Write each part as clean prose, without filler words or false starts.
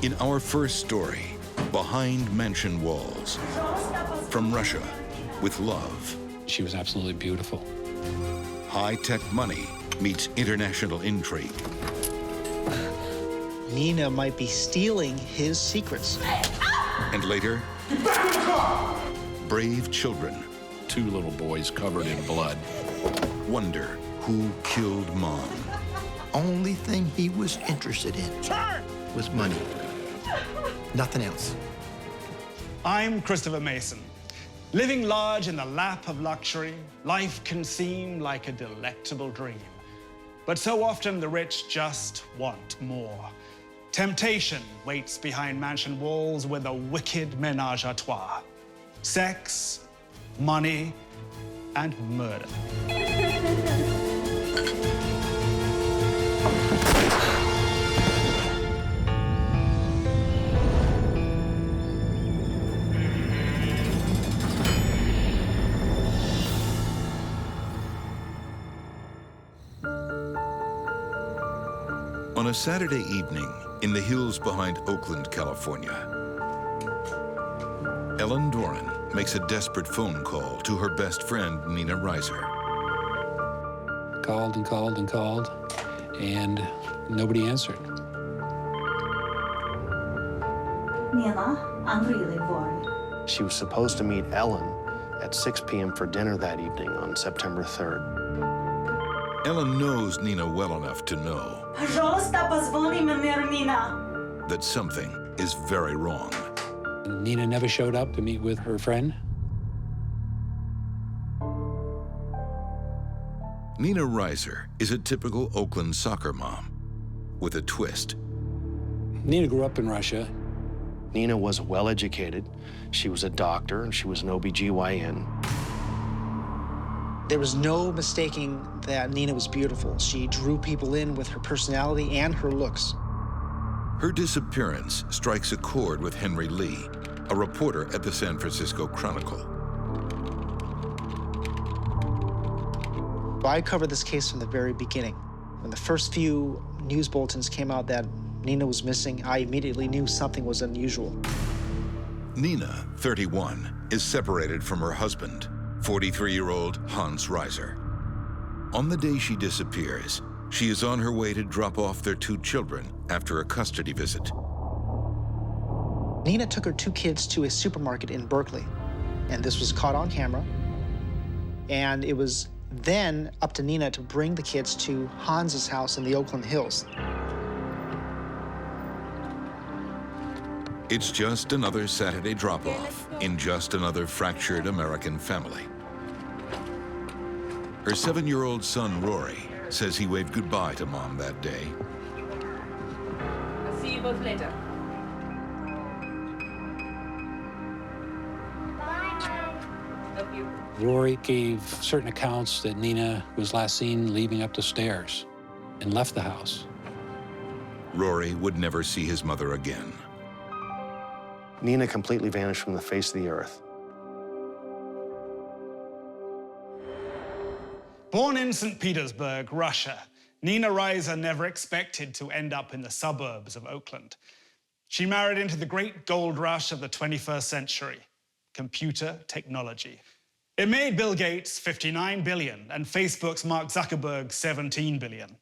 In our first story, Behind Mansion Walls, from Russia, with love. She was absolutely beautiful. High-tech money meets international intrigue. Nina might be stealing his secrets. And later, brave children. 2 little boys covered in blood. Wonder who killed Mom. Only thing he was interested in was money. Nothing else. I'm Christopher Mason. Living large in the lap of luxury, life can seem like a delectable dream. But so often the rich just want more. Temptation waits behind mansion walls with a wicked menage a trois. Sex, money, and murder. On a Saturday evening in the hills behind Oakland, California, Ellen Doran makes a desperate phone call to her best friend, Nina Reiser. Called and called and called, and nobody answered. Nina, I'm really worried. She was supposed to meet Ellen at 6 p.m. for dinner that evening on September 3rd. Ellen knows Nina well enough to know that something is very wrong. Nina never showed up to meet with her friend. Nina Reiser is a typical Oakland soccer mom with a twist. Nina grew up in Russia. Nina was well-educated. She was a doctor, and she was an OB-GYN. There was no mistaking that Nina was beautiful. She drew people in with her personality and her looks. Her disappearance strikes a chord with Henry Lee, a reporter at the San Francisco Chronicle. I covered this case from the very beginning. When the first few news bulletins came out that Nina was missing, I immediately knew something was unusual. Nina, 31, is separated from her husband, 43-year-old Hans Reiser. On the day she disappears, she is on her way to drop off their 2 children after a custody visit. Nina took her 2 kids to a supermarket in Berkeley, and this was caught on camera. And it was then up to Nina to bring the kids to Hans's house in the Oakland Hills. It's just another Saturday drop-off in just another fractured American family. Her 7-year-old son, Rory, says he waved goodbye to Mom that day. I'll see you both later. Love you. Rory gave certain accounts that Nina was last seen leaving up the stairs and left the house. Rory would never see his mother again. Nina completely vanished from the face of the earth. Born in St. Petersburg, Russia, Nina Reiser never expected to end up in the suburbs of Oakland. She married into the great gold rush of the 21st century, computer technology. It made Bill Gates $59 billion and Facebook's Mark Zuckerberg $17 billion.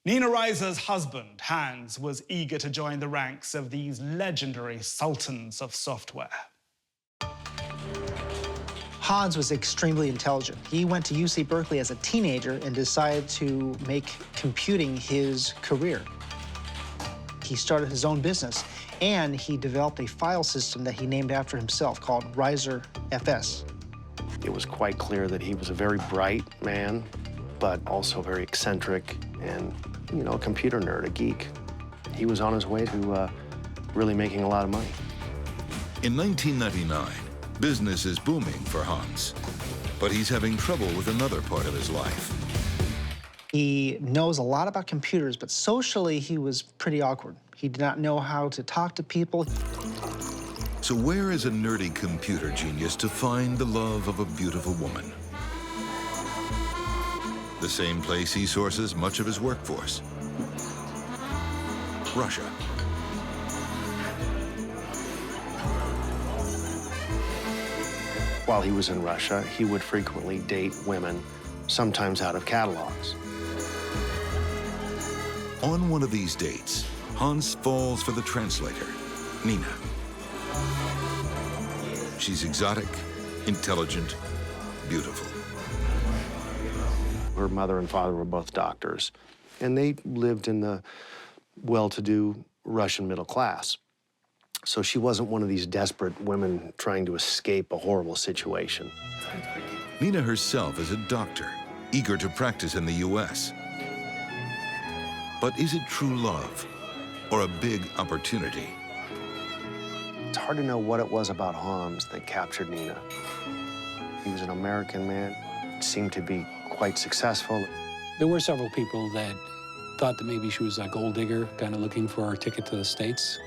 Nina Reiser's husband, Hans, was eager to join the ranks of these legendary sultans of software. Hans was extremely intelligent. He went to UC Berkeley as a teenager and decided to make computing his career. He started his own business, and he developed a file system that he named after himself called Reiser FS. It was quite clear that he was a very bright man, but also very eccentric and, you know, a computer nerd, a geek. He was on his way to really making a lot of money. In 1999, business is booming for Hans, but he's having trouble with another part of his life. He knows a lot about computers, but socially he was pretty awkward. He did not know how to talk to people. So where is a nerdy computer genius to find the love of a beautiful woman? The same place he sources much of his workforce, Russia. While he was in Russia, he would frequently date women, sometimes out of catalogs. On one of these dates, Hans falls for the translator, Nina. She's exotic, intelligent, beautiful. Her mother and father were both doctors, and they lived in the well-to-do Russian middle class. So she wasn't one of these desperate women trying to escape a horrible situation. Nina herself is a doctor, eager to practice in the U.S. But is it true love or a big opportunity? It's hard to know what it was about Hans that captured Nina. He was an American man, seemed to be quite successful. There were several people that thought that maybe she was a gold digger, kind of looking for her ticket to the States.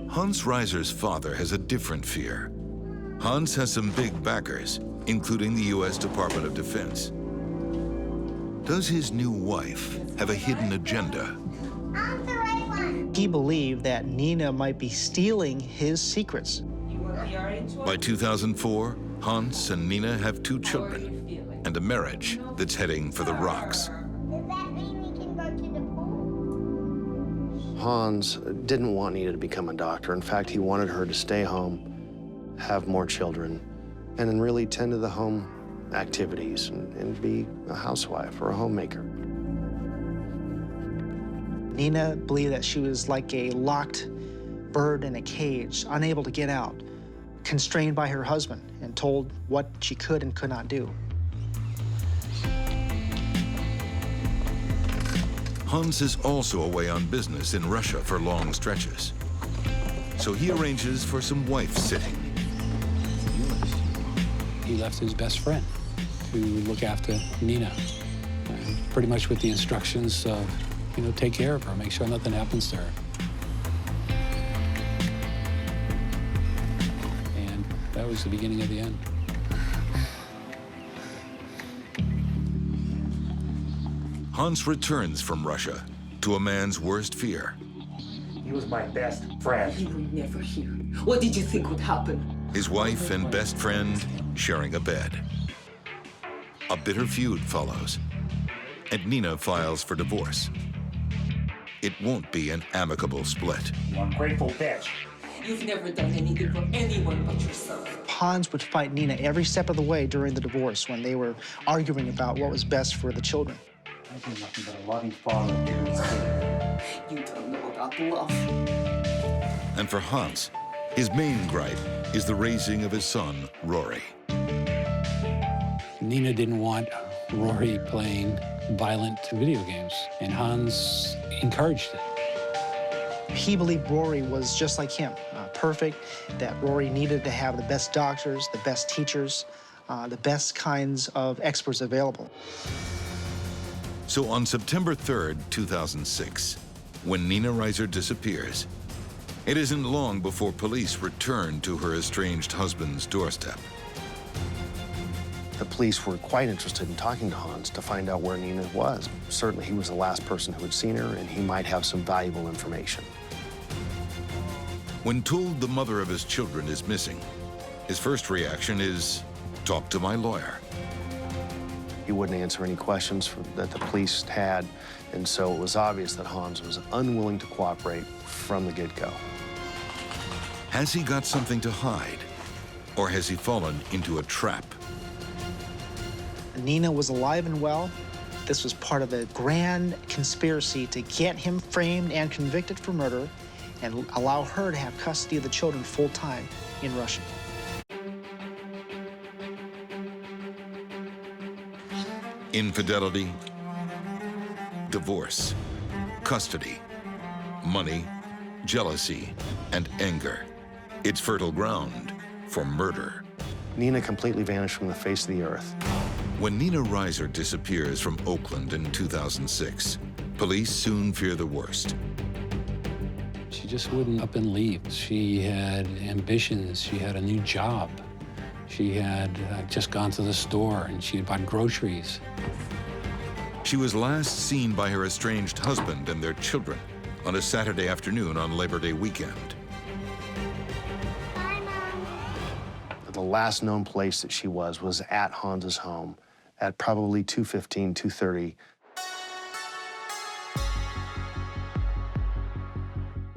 Hans Reiser's father has a different fear. Hans has some big backers, including the U.S. Department of Defense. Does his new wife have a hidden agenda? He believed that Nina might be stealing his secrets. By 2004, Hans and Nina have 2 children and a marriage that's heading for the rocks. Does that mean we can go to the pool? Hans didn't want Nina to become a doctor. In fact, he wanted her to stay home, have more children, and then really tend to the home activities and be a housewife or a homemaker. Nina believed that she was like a locked bird in a cage, unable to get out, constrained by her husband, and told what she could and could not do. Hans is also away on business in Russia for long stretches. So he arranges for some wife-sitting. He left his best friend to look after Nina, pretty much with the instructions of, you know, take care of her, make sure nothing happens to her. And that was the beginning of the end. Hans returns from Russia to a man's worst fear. He was my best friend. You were never here. What did you think would happen? His wife and best friend sharing a bed. A bitter feud follows, and Nina files for divorce. It won't be an amicable split. You ungrateful bitch. You've never done anything for anyone but yourself. Hans would fight Nina every step of the way during the divorce when they were arguing about what was best for the children. I've been nothing but a loving father to his kid. You don't know about love. And for Hans, his main gripe is the raising of his son, Rory. Nina didn't want Rory playing violent video games, and Hans encouraged it. He believed Rory was just like him, perfect, that Rory needed to have the best doctors, the best teachers, the best kinds of experts available. So on September 3rd, 2006, when Nina Reiser disappears, it isn't long before police return to her estranged husband's doorstep. The police were quite interested in talking to Hans to find out where Nina was. Certainly, he was the last person who had seen her, and he might have some valuable information. When told the mother of his children is missing, his first reaction is, talk to my lawyer. He wouldn't answer any questions that the police had, and so it was obvious that Hans was unwilling to cooperate from the get-go. Has he got something to hide, or has he fallen into a trap? Nina was alive and well. This was part of a grand conspiracy to get him framed and convicted for murder and allow her to have custody of the children full-time in Russia. Infidelity, divorce, custody, money, jealousy, and anger. It's fertile ground for murder. Nina completely vanished from the face of the earth. When Nina Reiser disappears from Oakland in 2006, police soon fear the worst. She just wouldn't up and leave. She had ambitions. She had a new job. She had just gone to the store and she had bought groceries. She was last seen by her estranged husband and their children on a Saturday afternoon on Labor Day weekend. last known place that she was at Hans's home at probably 2:15, 2:30.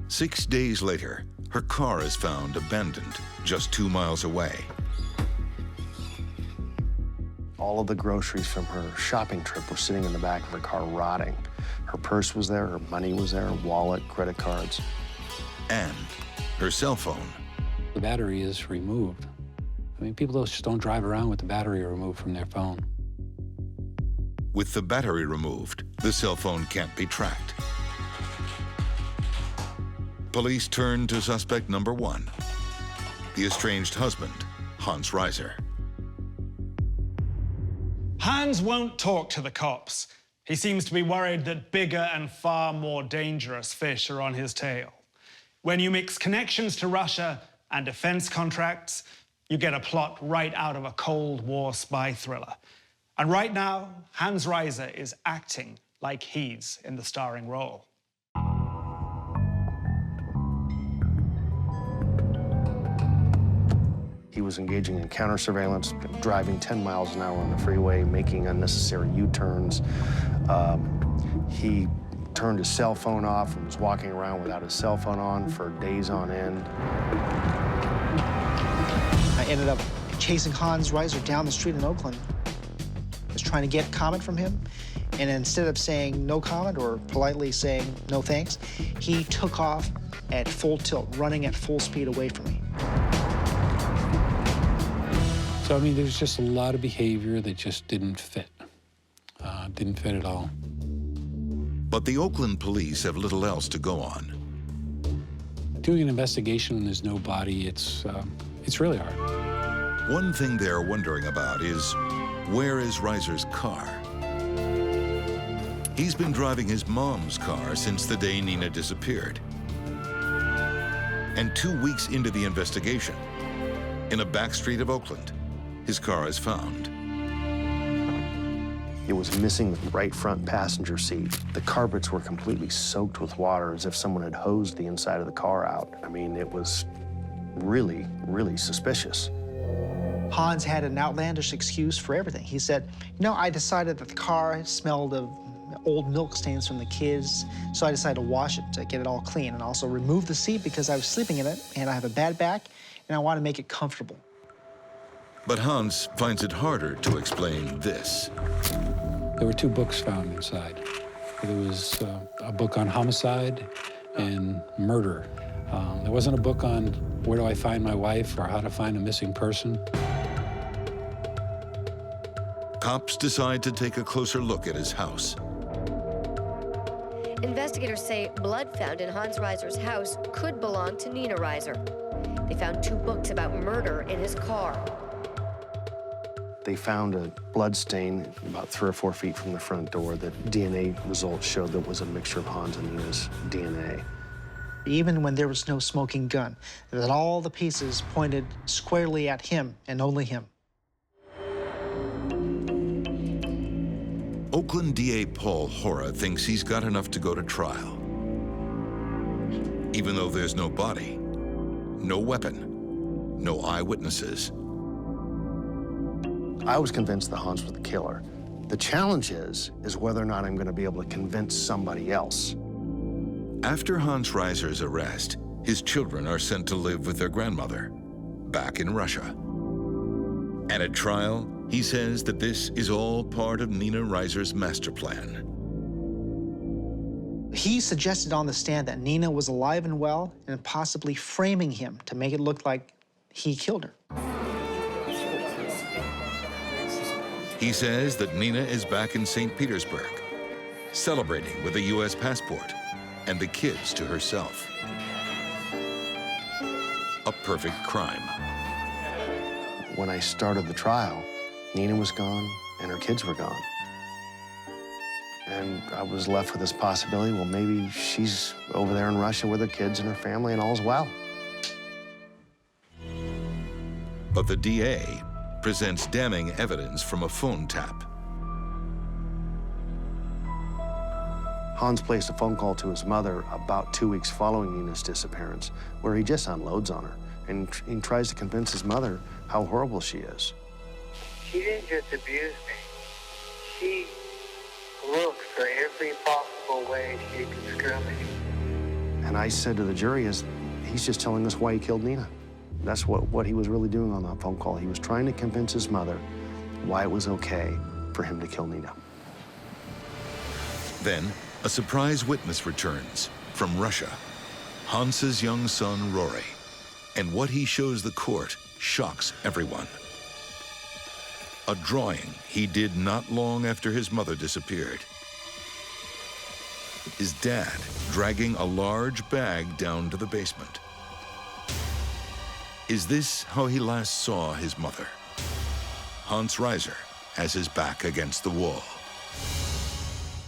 6 days later, her car is found abandoned just 2 miles away. All of the groceries from her shopping trip were sitting in the back of her car rotting. Her purse was there, her money was there, her wallet, credit cards. And her cell phone. The battery is removed. I mean, people just don't drive around with the battery removed from their phone. With the battery removed, the cell phone can't be tracked. Police turn to suspect number 1, the estranged husband, Hans Reiser. Hans won't talk to the cops. He seems to be worried that bigger and far more dangerous fish are on his tail. When you mix connections to Russia and defense contracts, you get a plot right out of a Cold War spy thriller. And right now, Hans Reiser is acting like he's in the starring role. He was engaging in counter surveillance, driving 10 miles an hour on the freeway, making unnecessary U-turns. He turned his cell phone off and was walking around without his cell phone on for days on end. I ended up chasing Hans Reiser down the street in Oakland. I was trying to get comment from him, and instead of saying no comment or politely saying no thanks, he took off at full tilt, running at full speed away from me. So, I mean, there's just a lot of behavior that just didn't fit. Didn't fit at all. But the Oakland police have little else to go on. Doing an investigation when there's no body, it's really hard. One thing they're wondering about is, where is Reiser's car? He's been driving his mom's car since the day Nina disappeared. And 2 weeks into the investigation, in a back street of Oakland, his car is found. It was missing the right front passenger seat. The carpets were completely soaked with water, as if someone had hosed the inside of the car out. I mean, it was really, really suspicious. Hans had an outlandish excuse for everything. He said, you know, I decided that the car smelled of old milk stains from the kids, so I decided to wash it to get it all clean, and also remove the seat because I was sleeping in it, and I have a bad back, and I want to make it comfortable. But Hans finds it harder to explain this. There were 2 books found inside. There was a book on homicide and murder. There wasn't a book on where do I find my wife or how to find a missing person. Cops decide to take a closer look at his house. Investigators say blood found in Hans Reiser's house could belong to Nina Reiser. They found 2 books about murder in his car. They found a blood stain about 3 or 4 feet from the front door that DNA results showed that was a mixture of Hans and Nina's DNA. Even when there was no smoking gun, that all the pieces pointed squarely at him and only him. Oakland DA Paul Hora thinks he's got enough to go to trial. Even though there's no body, no weapon, no eyewitnesses. I was convinced that Hans was the killer. The challenge is whether or not I'm going to be able to convince somebody else. After Hans Reiser's arrest, his children are sent to live with their grandmother, back in Russia. And at trial, he says that this is all part of Nina Reiser's master plan. He suggested on the stand that Nina was alive and well and possibly framing him to make it look like he killed her. He says that Nina is back in St. Petersburg, celebrating with a U.S. passport and the kids to herself. A perfect crime. When I started the trial, Nina was gone and her kids were gone. And I was left with this possibility, well, maybe she's over there in Russia with her kids and her family and all's well. But the DA presents damning evidence from a phone tap. Hans placed a phone call to his mother about 2 weeks following Nina's disappearance, where he just unloads on her and he tries to convince his mother how horrible she is. She didn't just abuse me. She looked for every possible way she could screw me. And I said to the jury, he's just telling us why he killed Nina. That's what he was really doing on that phone call. He was trying to convince his mother why it was okay for him to kill Nina. Then, a surprise witness returns from Russia, Hans's young son, Rory. And what he shows the court shocks everyone. A drawing he did not long after his mother disappeared. His dad dragging a large bag down to the basement. Is this how he last saw his mother? Hans Reiser has his back against the wall.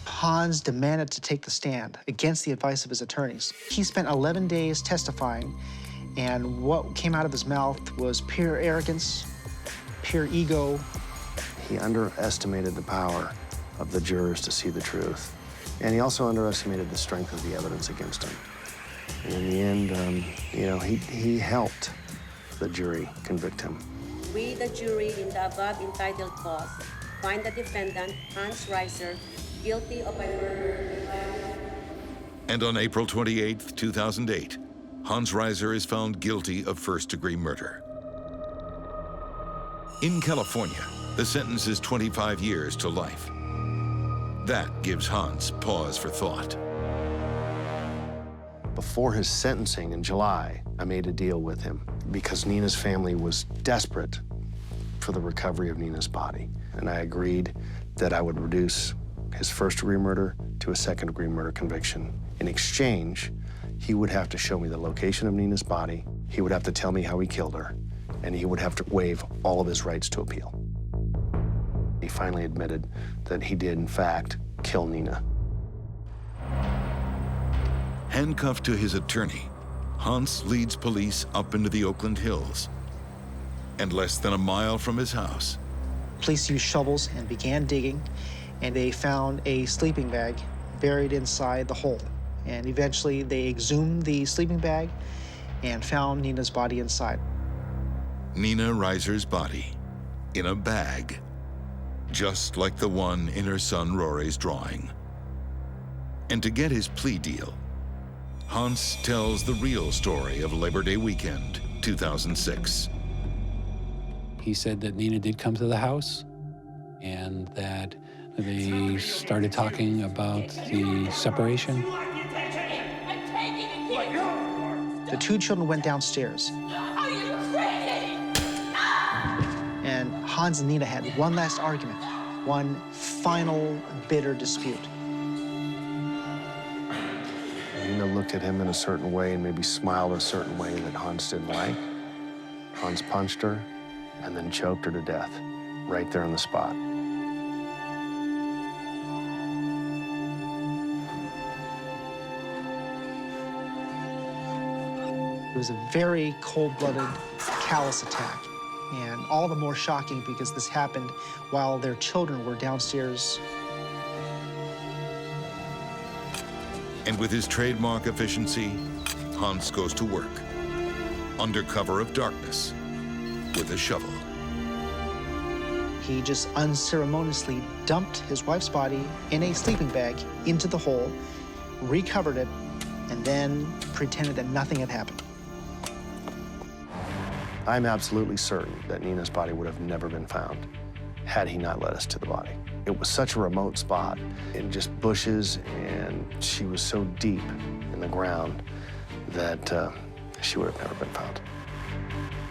Hans demanded to take the stand against the advice of his attorneys. He spent 11 days testifying, and what came out of his mouth was pure arrogance, pure ego. He underestimated the power of the jurors to see the truth. And he also underestimated the strength of the evidence against him. And in the end, he helped the jury convict him. We, the jury, in the above entitled cause, find the defendant, Hans Reiser, guilty of a murder. And on April 28, 2008, Hans Reiser is found guilty of first-degree murder. In California, the sentence is 25 years to life. That gives Hans pause for thought. Before his sentencing in July, I made a deal with him because Nina's family was desperate for the recovery of Nina's body. And I agreed that I would reduce his first-degree murder to a second-degree murder conviction. In exchange, he would have to show me the location of Nina's body, he would have to tell me how he killed her, and he would have to waive all of his rights to appeal. He finally admitted that he did, in fact, kill Nina. Handcuffed to his attorney, Hans leads police up into the Oakland Hills. And less than a mile from his house, Police used shovels and began digging, and they found a sleeping bag buried inside the hole. And eventually they exhumed the sleeping bag and found Nina's body inside. Nina Reiser's body in a bag, just like the one in her son Rory's drawing. And to get his plea deal, Hans tells the real story of Labor Day weekend, 2006. He said that Nina did come to the house and that they started talking about the separation. The two children went downstairs. And Hans and Nina had one last argument, one final bitter dispute. Nina looked at him in a certain way and maybe smiled a certain way that Hans didn't like. Hans punched her and then choked her to death right there on the spot. It was a very cold-blooded, callous attack, and all the more shocking because this happened while their children were downstairs. And with his trademark efficiency, Hans goes to work, under cover of darkness, with a shovel. He just unceremoniously dumped his wife's body in a sleeping bag into the hole, recovered it, and then pretended that nothing had happened. I'm absolutely certain that Nina's body would have never been found had he not led us to the body. It was such a remote spot in just bushes, and she was so deep in the ground that she would have never been found.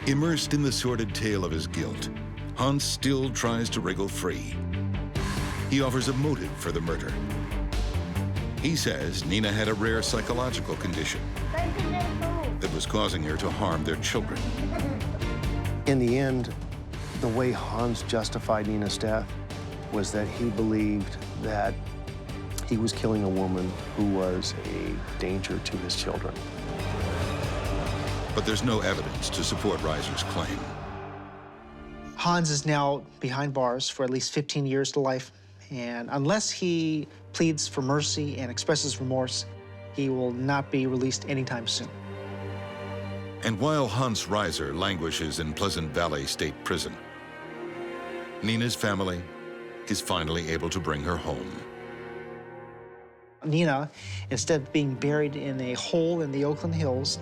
Immersed in the sordid tale of his guilt, Hans still tries to wriggle free. He offers a motive for the murder. He says Nina had a rare psychological condition that was causing her to harm their children. In the end, the way Hans justified Nina's death was that he believed that he was killing a woman who was a danger to his children. But there's no evidence to support Reiser's claim. Hans is now behind bars for at least 15 years to life, and unless he pleads for mercy and expresses remorse, he will not be released anytime soon. And while Hans Reiser languishes in Pleasant Valley State Prison, Nina's family is finally able to bring her home. Nina, instead of being buried in a hole in the Oakland Hills,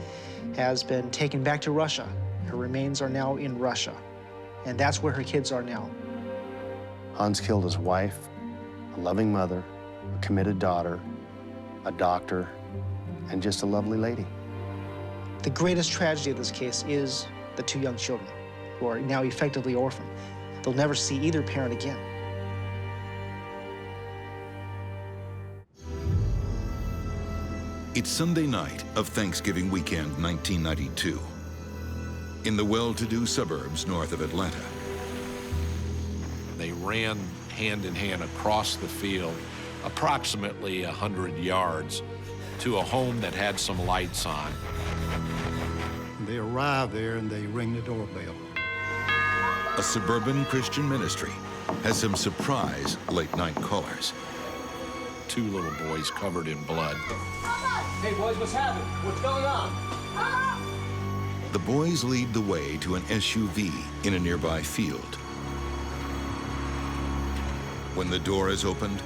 has been taken back to Russia. Her remains are now in Russia, and that's where her kids are now. Hans killed his wife, a loving mother, a committed daughter, a doctor, and just a lovely lady. The greatest tragedy of this case is the two young children, who are now effectively orphaned. They'll never see either parent again. It's Sunday night of Thanksgiving weekend 1992 in the well-to-do suburbs north of Atlanta. They ran hand in hand across the field, approximately 100 yards, to a home that had some lights on. They arrive there and they ring the doorbell. A suburban Christian ministry has some surprise late-night callers. Two little boys covered in blood. Hey, boys, what's happening? What's going on? The boys lead the way to an SUV in a nearby field. When the door is opened,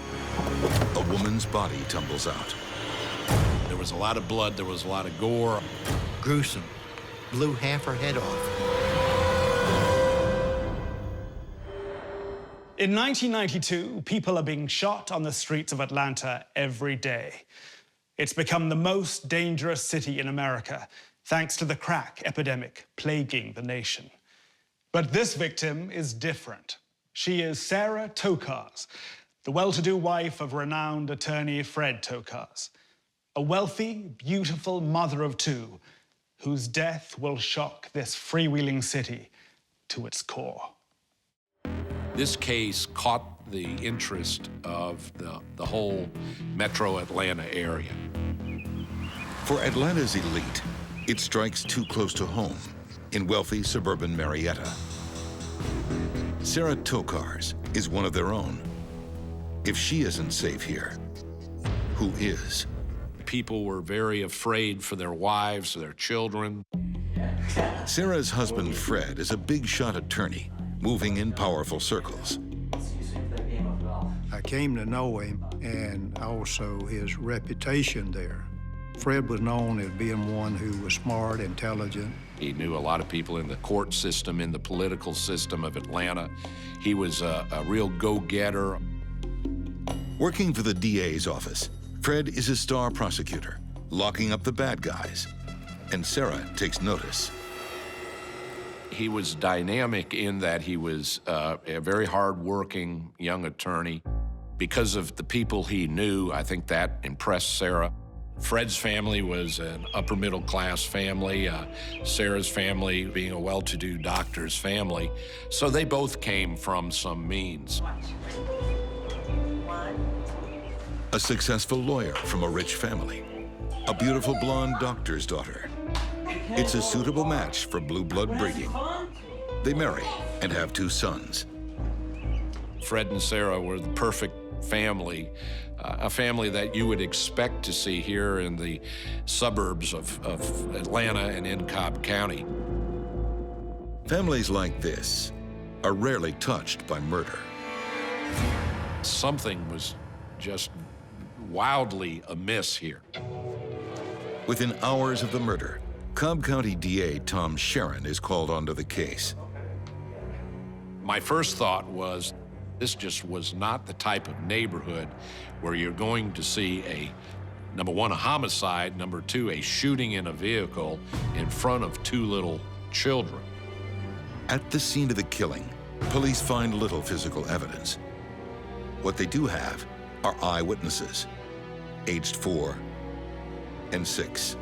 a woman's body tumbles out. There was a lot of blood, there was a lot of gore. Gruesome. Blew half her head off. In 1992, people are being shot on the streets of Atlanta every day. It's become the most dangerous city in America, thanks to the crack epidemic plaguing the nation. But this victim is different. She is Sarah Tokars, the well-to-do wife of renowned attorney Fred Tokars, a wealthy, beautiful mother of two whose death will shock this freewheeling city to its core. This case caught the interest of the whole metro Atlanta area. For Atlanta's elite, it strikes too close to home in wealthy suburban Marietta. Sarah Tokars is one of their own. If she isn't safe here, who is? People were very afraid for their wives, their children. Sarah's husband, Fred, is a big-shot attorney, moving in powerful circles. I came to know him and also his reputation there. Fred was known as being one who was smart, intelligent. He knew a lot of people in the court system, in the political system of Atlanta. He was a real go-getter. Working for the DA's office, Fred is a star prosecutor, locking up the bad guys. And Sarah takes notice. He was dynamic in that he was a very hard-working young attorney. Because of the people he knew, I think that impressed Sarah. Fred's family was an upper-middle-class family, Sarah's family being a well-to-do doctor's family. So they both came from some means. A successful lawyer from a rich family, a beautiful blonde doctor's daughter. It's a suitable match for blue blood breeding. They marry and have two sons. Fred and Sarah were the perfect family, a family that you would expect to see here in the suburbs of Atlanta and in Cobb County. Families like this are rarely touched by murder. Something was just wildly amiss here. Within hours of the murder, Cobb County DA Tom Sharon is called onto the case. My first thought was, this just was not the type of neighborhood where you're going to see number one, a homicide, number two, a shooting in a vehicle in front of two little children. At the scene of the killing, police find little physical evidence. What they do have are eyewitnesses, aged 4 and 6.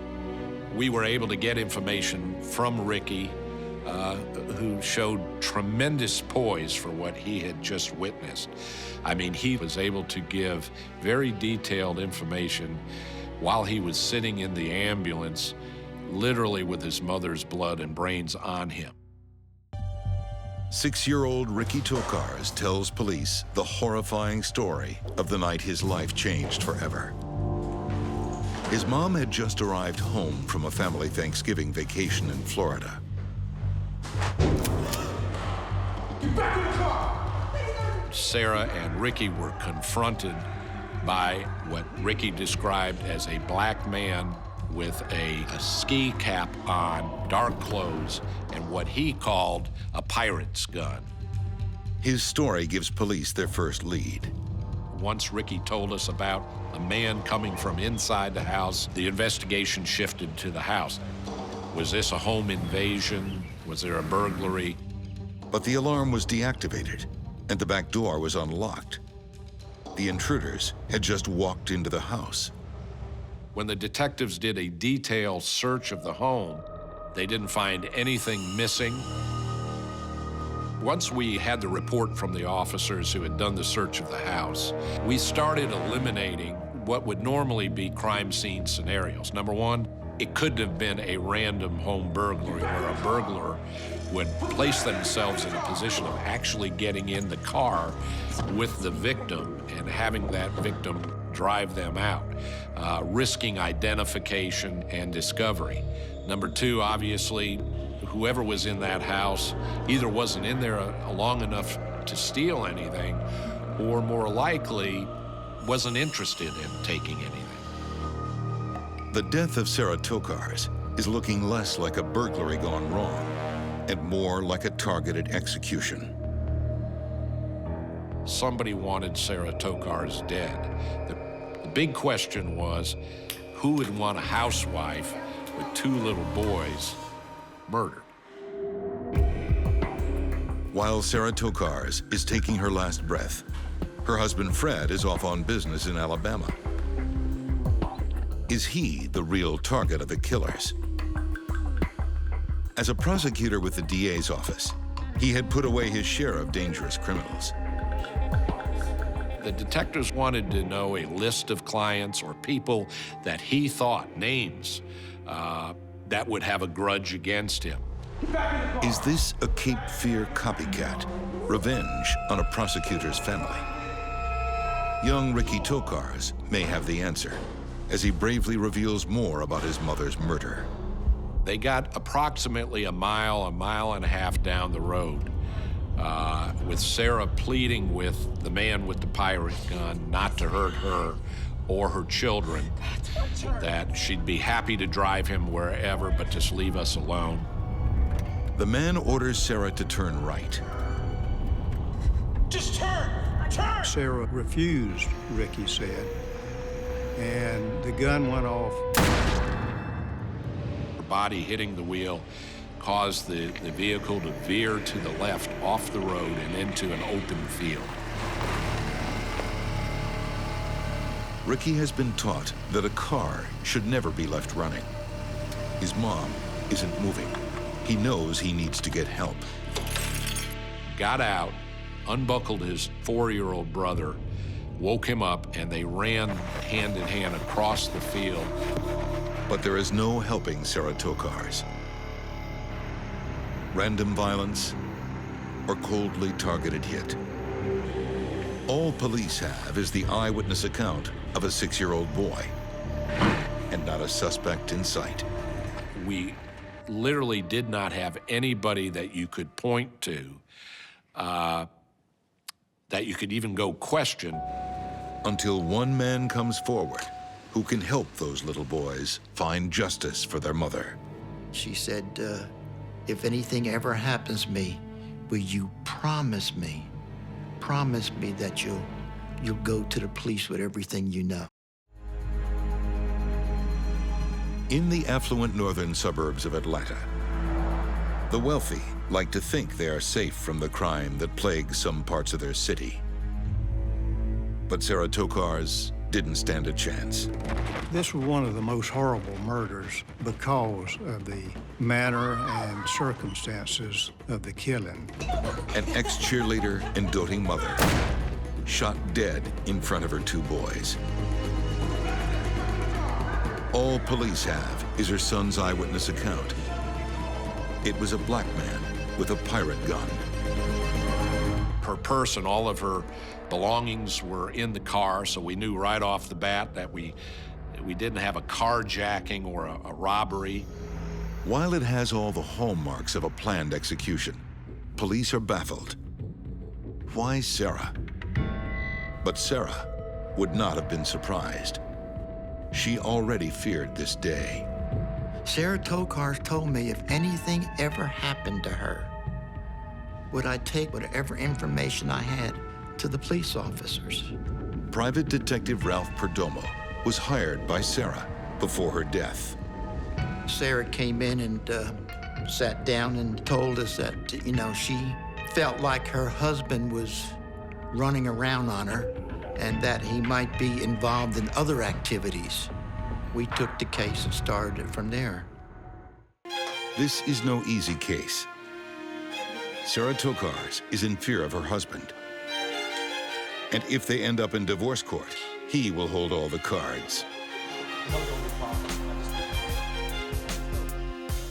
We were able to get information from Ricky, who showed tremendous poise for what he had just witnessed. I mean, he was able to give very detailed information while he was sitting in the ambulance, literally with his mother's blood and brains on him. 6-year-old Ricky Tokars tells police the horrifying story of the night his life changed forever. His mom had just arrived home from a family Thanksgiving vacation in Florida. Get back in the car! Sarah and Ricky were confronted by what Ricky described as a black man with a ski cap on, dark clothes, and what he called a pirate's gun. His story gives police their first lead. Once Ricky told us about a man coming from inside the house, the investigation shifted to the house. Was this a home invasion? Was there a burglary? But the alarm was deactivated, and the back door was unlocked. The intruders had just walked into the house. When the detectives did a detailed search of the home, they didn't find anything missing. Once we had the report from the officers who had done the search of the house, we started eliminating what would normally be crime scene scenarios. Number one, it couldn't have been a random home burglary where a burglar would place themselves in a position of actually getting in the car with the victim and having that victim drive them out, risking identification and discovery. Number two, obviously, whoever was in that house either wasn't in there long enough to steal anything, or more likely, wasn't interested in taking anything. The death of Sarah Tokars is looking less like a burglary gone wrong and more like a targeted execution. Somebody wanted Sarah Tokars dead. The big question was, who would want a housewife with two little boys murdered? While Sarah Tokars is taking her last breath, her husband Fred is off on business in Alabama. Is he the real target of the killers? As a prosecutor with the DA's office, he had put away his share of dangerous criminals. The detectives wanted to know a list of clients or people that he thought, names, that would have a grudge against him. Is this a Cape Fear copycat? Revenge on a prosecutor's family? Young Ricky Tokars may have the answer as he bravely reveals more about his mother's murder. They got approximately a mile and a half down the road, with Sarah pleading with the man with the pirate gun not to hurt her or her children, that she'd be happy to drive him wherever, but just leave us alone. The man orders Sarah to turn right. Just turn! Turn! Sarah refused, Ricky said, and the gun went off. Her body hitting the wheel caused the vehicle to veer to the left off the road and into an open field. Ricky has been taught that a car should never be left running. His mom isn't moving. He knows he needs to get help. Got out, unbuckled his 4-year-old brother, woke him up, and they ran hand in hand across the field. But there is no helping Sarah Tokars. Random violence or coldly targeted hit. All police have is the eyewitness account of a 6-year-old boy, and not a suspect in sight. We literally did not have anybody that you could point to, that you could even go question. Until one man comes forward who can help those little boys find justice for their mother. She said, if anything ever happens to me, will you promise me that you'll go to the police with everything you know? In the affluent northern suburbs of Atlanta, the wealthy like to think they are safe from the crime that plagues some parts of their city. But Sarah Tokars didn't stand a chance. This was one of the most horrible murders because of the manner and circumstances of the killing. An ex-cheerleader and doting mother shot dead in front of her 2 boys. All police have is her son's eyewitness account. It was a black man with a pirate gun. Her purse and all of her belongings were in the car, so we knew right off the bat that we We didn't have a carjacking or a robbery. While it has all the hallmarks of a planned execution, police are baffled. Why Sarah? But Sarah would not have been surprised. She already feared this day. Sarah Tokars told me if anything ever happened to her, would I take whatever information I had to the police officers. Private Detective Ralph Perdomo was hired by Sarah before her death. Sarah came in and sat down and told us that, she felt like her husband was running around on her and that he might be involved in other activities. We took the case and started it from there. This is no easy case. Sarah Tokars is in fear of her husband. And if they end up in divorce court, he will hold all the cards.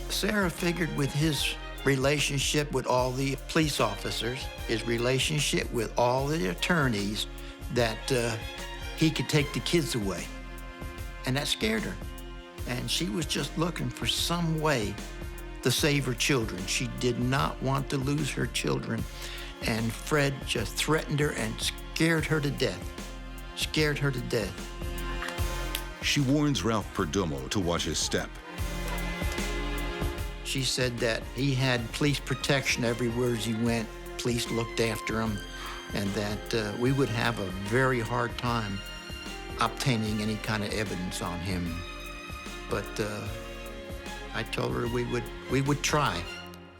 Sarah figured with his relationship with all the police officers, his relationship with all the attorneys, that he could take the kids away. And that scared her. And she was just looking for some way to save her children. She did not want to lose her children. And Fred just threatened her and scared her to death. Scared her to death. She warns Ralph Perdomo to watch his step. She said that he had police protection everywhere as he went. Police looked after him, and that we would have a very hard time obtaining any kind of evidence on him. But I told her we would try,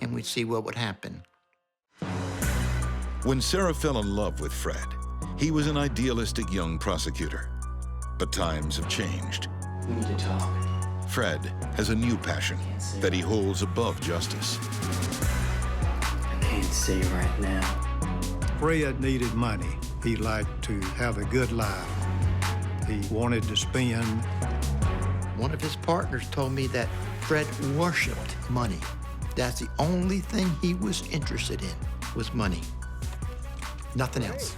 and we'd see what would happen. When Sarah fell in love with Fred, he was an idealistic young prosecutor. But times have changed. We need to talk. Fred has a new passion that he holds above justice. I can't say right now. Fred needed money. He liked to have a good life. He wanted to spend. One of his partners told me that Fred worshipped money. That's the only thing he was interested in, was money. Nothing else.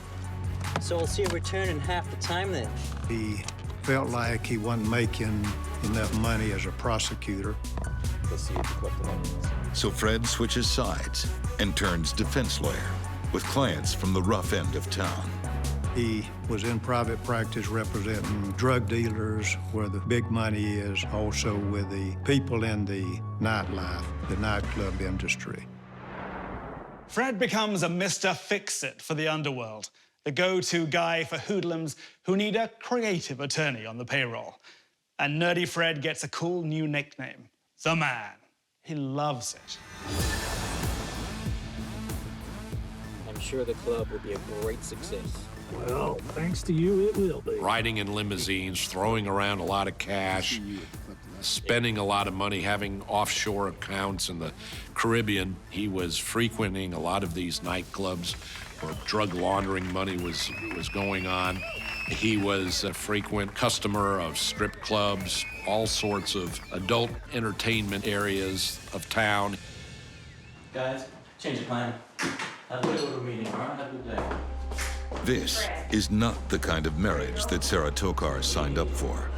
So we'll see a return in half the time then. He felt like he wasn't making enough money as a prosecutor. Let's see if you collect the money. So Fred switches sides and turns defense lawyer with clients from the rough end of town. He was in private practice representing drug dealers where the big money is, also with the people in the nightlife, the nightclub industry. Fred becomes a Mr. Fix-It for the underworld, the go-to guy for hoodlums who need a creative attorney on the payroll. And Nerdy Fred gets a cool new nickname, The Man. He loves it. I'm sure the club will be a great success. Well, thanks to you, it will be. Riding in limousines, throwing around a lot of cash, spending a lot of money, having offshore accounts in the Caribbean. He was frequenting a lot of these nightclubs where drug laundering money was going on. He was a frequent customer of strip clubs, all sorts of adult entertainment areas of town. Guys, change of plan. Have a good meeting, all right? Have a good day. This is not the kind of marriage that Sarah Tokars signed up for.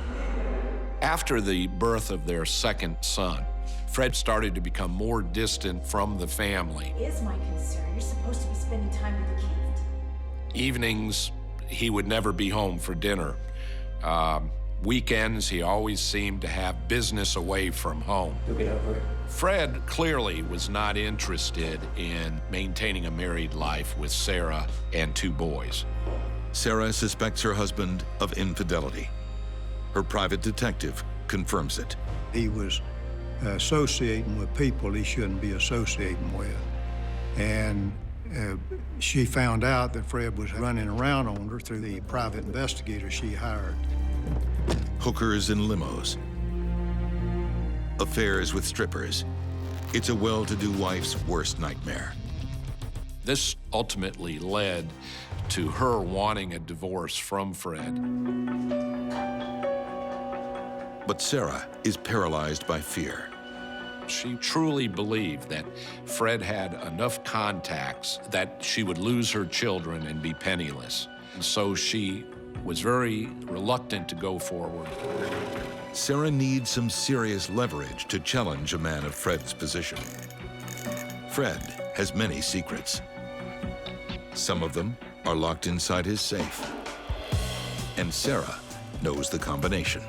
After the birth of their second son, Fred started to become more distant from the family. It is my concern. You're supposed to be spending time with the kids. Evenings, he would never be home for dinner. Weekends, he always seemed to have business away from home. You'll get over it. Fred clearly was not interested in maintaining a married life with Sarah and two boys. Sarah suspects her husband of infidelity. Her private detective confirms it. He was associating with people he shouldn't be associating with. And she found out that Fred was running around on her through the private investigator she hired. Hookers and limos. Affairs with strippers. It's a well-to-do wife's worst nightmare. This ultimately led to her wanting a divorce from Fred. But Sarah is paralyzed by fear. She truly believed that Fred had enough contacts that she would lose her children and be penniless. And so she was very reluctant to go forward. Sarah needs some serious leverage to challenge a man of Fred's position. Fred has many secrets. Some of them are locked inside his safe. And Sarah knows the combination.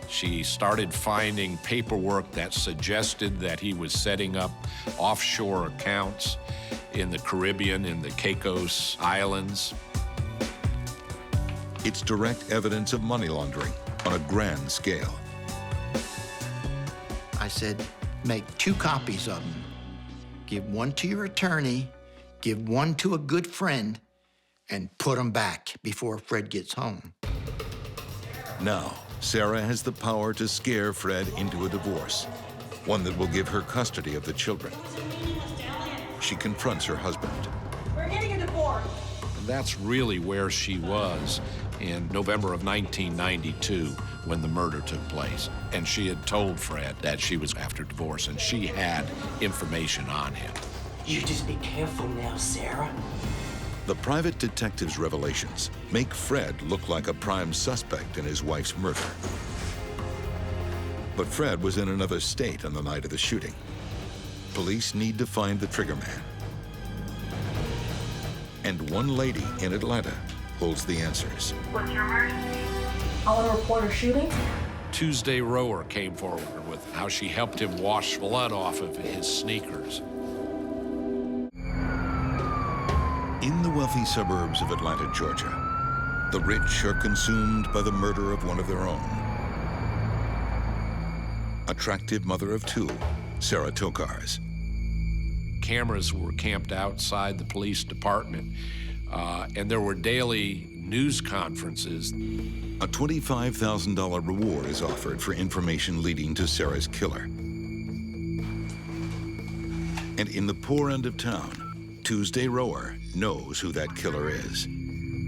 She started finding paperwork that suggested that he was setting up offshore accounts in the Caribbean, in the Caicos Islands. It's direct evidence of money laundering on a grand scale. I said, make 2 copies of them. Give one to your attorney, give one to a good friend, and put them back before Fred gets home. Now, Sarah has the power to scare Fred into a divorce, one that will give her custody of the children. She confronts her husband. We're getting a divorce. And that's really where she was in November of 1992 when the murder took place. And she had told Fred that she was after divorce, and she had information on him. You just be careful now, Sarah. The private detective's revelations make Fred look like a prime suspect in his wife's murder. But Fred was in another state on the night of the shooting. Police need to find the trigger man. And one lady in Atlanta holds the answers. What's your emergency? I want to report a shooting. Tuesday Rower came forward with how she helped him wash blood off of his sneakers. In the wealthy suburbs of Atlanta, Georgia, the rich are consumed by the murder of one of their own. Attractive mother of 2, Sarah Tokars. Cameras were camped outside the police department, and there were daily news conferences. A $25,000 reward is offered for information leading to Sarah's killer. And in the poor end of town, Tuesday Rower knows who that killer is.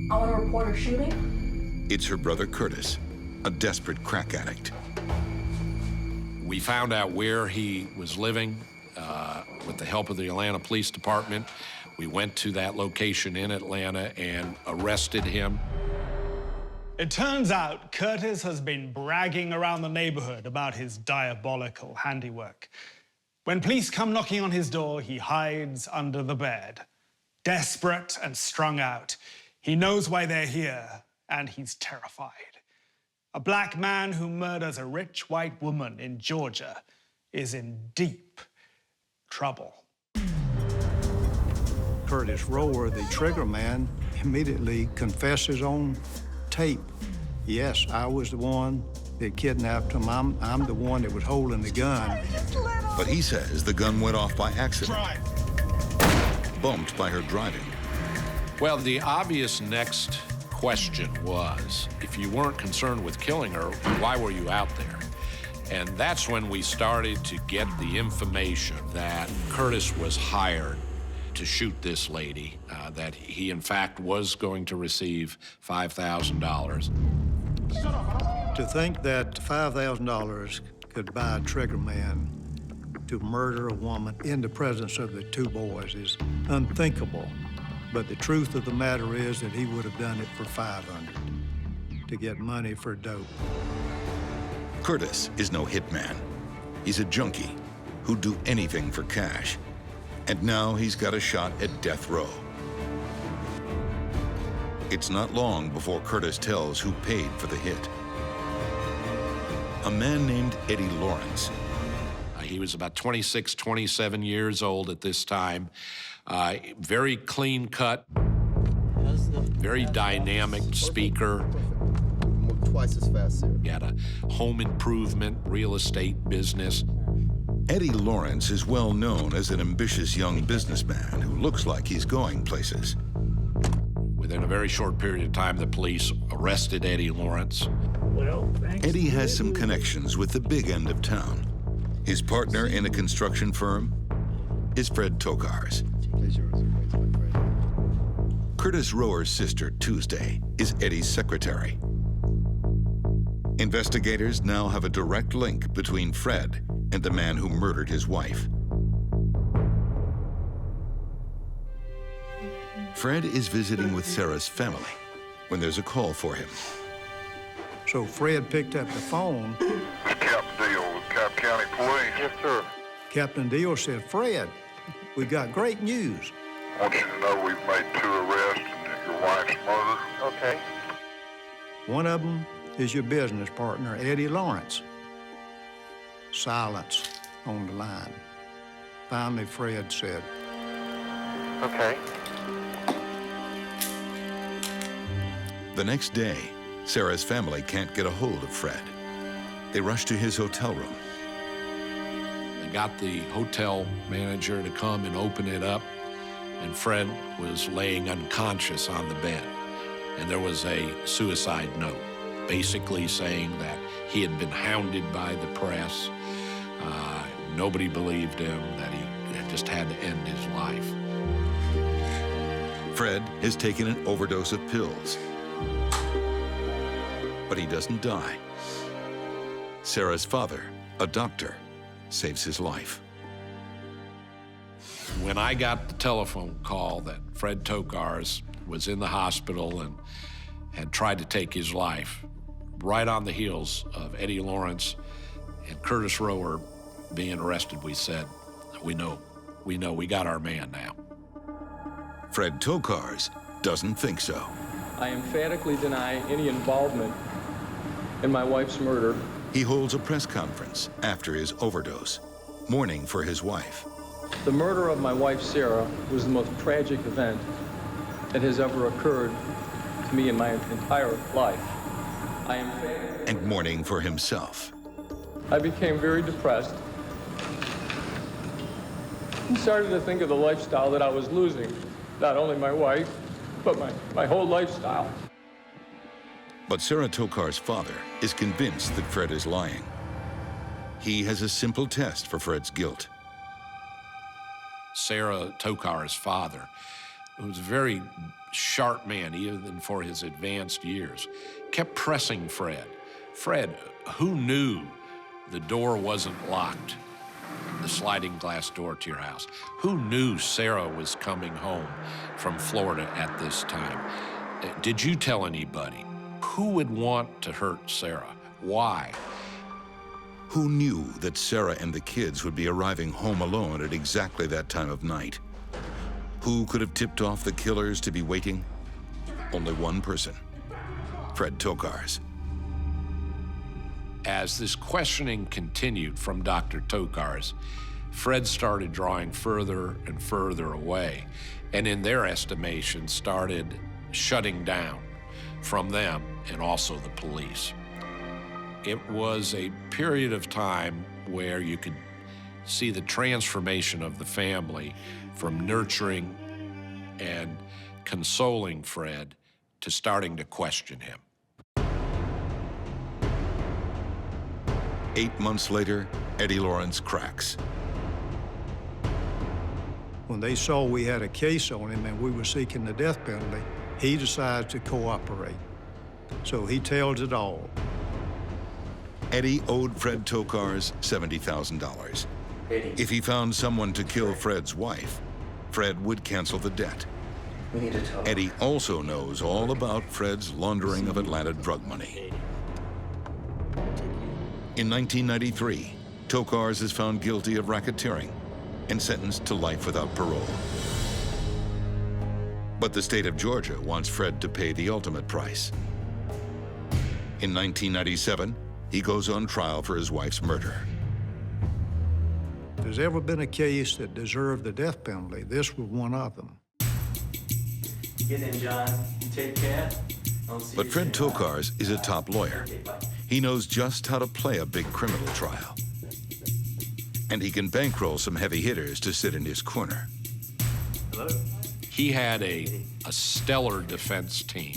I want to report a shooting. It's her brother Curtis, a desperate crack addict. We found out where he was living with the help of the Atlanta Police Department. We went to that location in Atlanta and arrested him. It turns out Curtis has been bragging around the neighborhood about his diabolical handiwork. When police come knocking on his door, he hides under the bed. Desperate and strung out, he knows why they're here, and he's terrified. A black man who murders a rich white woman in Georgia is in deep trouble. Curtis Rower, the trigger man, immediately confesses on tape. Yes, I was the one that kidnapped him. I'm the one that was holding the gun. But he says the gun went off by accident, bumped by her driving. Well, the obvious next question was, if you weren't concerned with killing her, why were you out there? And that's when we started to get the information that Curtis was hired to shoot this lady, that he, in fact, was going to receive $5,000. To think that $5,000 could buy a trigger man to murder a woman in the presence of the 2 boys is unthinkable. But the truth of the matter is that he would have done it for $500 to get money for dope. Curtis is no hitman. He's a junkie who'd do anything for cash. And now he's got a shot at death row. It's not long before Curtis tells who paid for the hit. A man named Eddie Lawrence. He was about 26, 27 years old at this time. Very clean cut, very dynamic speaker. Twice as fast, sir. He had a home improvement, real estate business. Eddie Lawrence is well known as an ambitious young businessman who looks like he's going places. Within a very short period of time, the police arrested Eddie Lawrence. Eddie has some connections with the big end of town. His partner in a construction firm is Fred Tokars. Curtis Rower's sister, Tuesday, is Eddie's secretary. Investigators now have a direct link between Fred and the man who murdered his wife. Fred is visiting with Sarah's family when there's a call for him. So Fred picked up the phone. Captain Deal with Cobb County Police. Yes, sir. Captain Deal said, Fred, we got great news. I want you to know we've made 2 arrests in your wife's murder. Okay. One of them is your business partner, Eddie Lawrence. Silence on the line. Finally, Fred said, Okay. The next day, Sarah's family can't get a hold of Fred. They rush to his hotel room. They got the hotel manager to come and open it up, and Fred was laying unconscious on the bed. And there was a suicide note, basically saying that he had been hounded by the press. Nobody believed him, that he had just had to end his life. Fred has taken an overdose of pills, but he doesn't die. Sarah's father, a doctor, saves his life. When I got the telephone call that Fred Tokars was in the hospital and had tried to take his life, right on the heels of Eddie Lawrence and Curtis Rower being arrested, we said, we know, we got our man now. Fred Tokars doesn't think so. I emphatically deny any involvement in my wife's murder. He holds a press conference after his overdose, mourning for his wife. The murder of my wife, Sarah, was the most tragic event that has ever occurred to me in my entire life. I am and mourning for himself. I became very depressed and started to think of the lifestyle that I was losing. Not only my wife, but my whole lifestyle. But Sarah Tokars' father is convinced that Fred is lying. He has a simple test for Fred's guilt. Sarah Tokars' father, who was a very sharp man, even for his advanced years, kept pressing Fred. Fred, who knew the door wasn't locked, the sliding glass door to your house? Who knew Sarah was coming home from Florida at this time? Did you tell anybody? Who would want to hurt Sarah? Why? Who knew that Sarah and the kids would be arriving home alone at exactly that time of night? Who could have tipped off the killers to be waiting? Only one person, Fred Tokars. As this questioning continued from Dr. Tokars, Fred started drawing further and further away, and in their estimation started shutting down from them and also the police. It was a period of time where you could see the transformation of the family from nurturing and consoling Fred to starting to question him. 8 months later, Eddie Lawrence cracks. When they saw we had a case on him and we were seeking the death penalty, he decides to cooperate. So he tells it all. Eddie owed Fred Tokars $70,000. If he found someone to kill Fred's wife, Fred would cancel the debt. We need to talk. Eddie also knows all about Fred's laundering of Atlanta drug money. In 1993, Tokars is found guilty of racketeering and sentenced to life without parole. But the state of Georgia wants Fred to pay the ultimate price. In 1997, he goes on trial for his wife's murder. If there's ever been a case that deserved the death penalty, this was one of them. Get in, John. You take care. But Fred Tokars is a top lawyer. He knows just how to play a big criminal trial. And he can bankroll some heavy hitters to sit in his corner. Hello? He had a stellar defense team.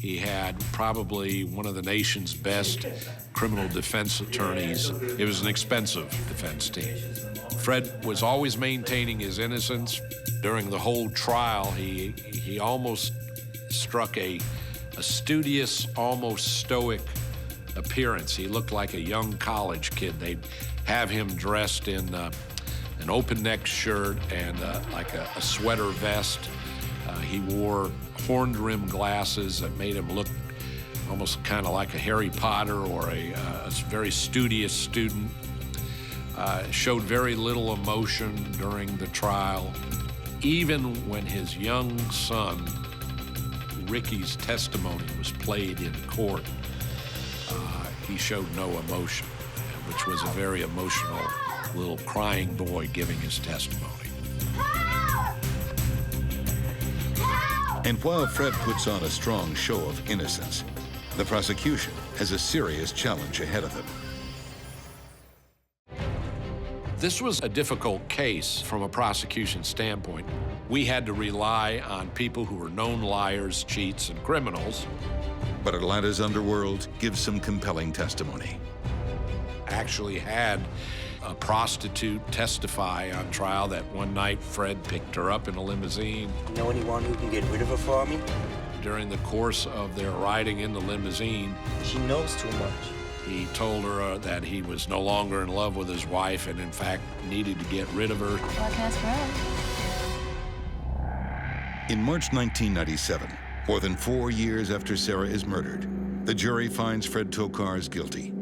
He had probably one of the nation's best criminal defense attorneys. It was an expensive defense team. Fred was always maintaining his innocence. During the whole trial, he almost struck a studious, almost stoic appearance. He looked like a young college kid. They'd have him dressed in an open-neck shirt and like a sweater vest. He wore horned-rimmed glasses that made him look almost kind of like a Harry Potter or a very studious student. Showed very little emotion during the trial. Even when his young son, Ricky's testimony was played in court, he showed no emotion, which was a very emotional little crying boy giving his testimony. And while Fred puts on a strong show of innocence, the prosecution has a serious challenge ahead of them. This was a difficult case from a prosecution standpoint. We had to rely on people who were known liars, cheats, and criminals. But Atlanta's underworld gives some compelling testimony. Actually had a prostitute testify on trial that one night Fred picked her up in a limousine. Know anyone who can get rid of her for me? During the course of their riding in the limousine, she knows too much. He told her that he was no longer in love with his wife and, in fact, needed to get rid of her. In March 1997, more than 4 years after Sarah is murdered, the jury finds Fred Tokars guilty.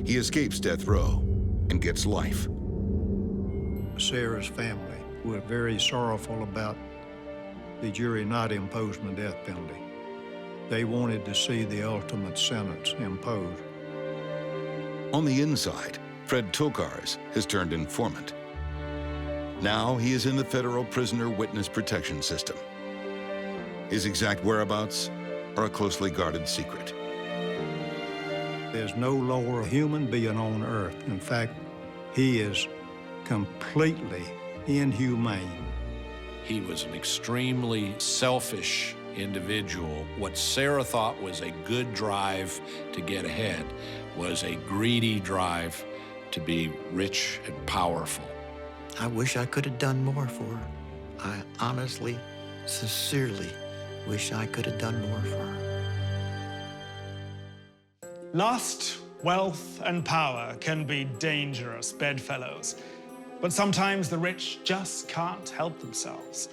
He escapes death row and gets life. Sarah's family were very sorrowful about the jury not imposing the death penalty. They wanted to see the ultimate sentence imposed. On the inside, Fred Tokars has turned informant. Now he is in the federal prisoner witness protection system. His exact whereabouts are a closely guarded secret. There's no lower human being on earth. In fact, he is completely inhumane. He was an extremely selfish individual. What Sarah thought was a good drive to get ahead was a greedy drive to be rich and powerful. I wish I could have done more for her. I honestly, sincerely wish I could have done more for her. Lust, wealth, and power can be dangerous bedfellows, but sometimes the rich just can't help themselves.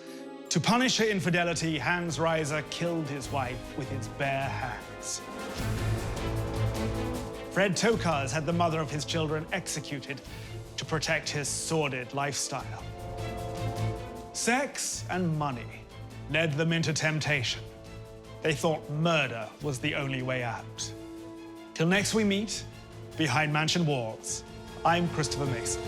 To punish her infidelity, Hans Reiser killed his wife with his bare hands. Fred Tokars had the mother of his children executed to protect his sordid lifestyle. Sex and money led them into temptation. They thought murder was the only way out. Till next we meet, behind mansion walls, I'm Christopher Mason.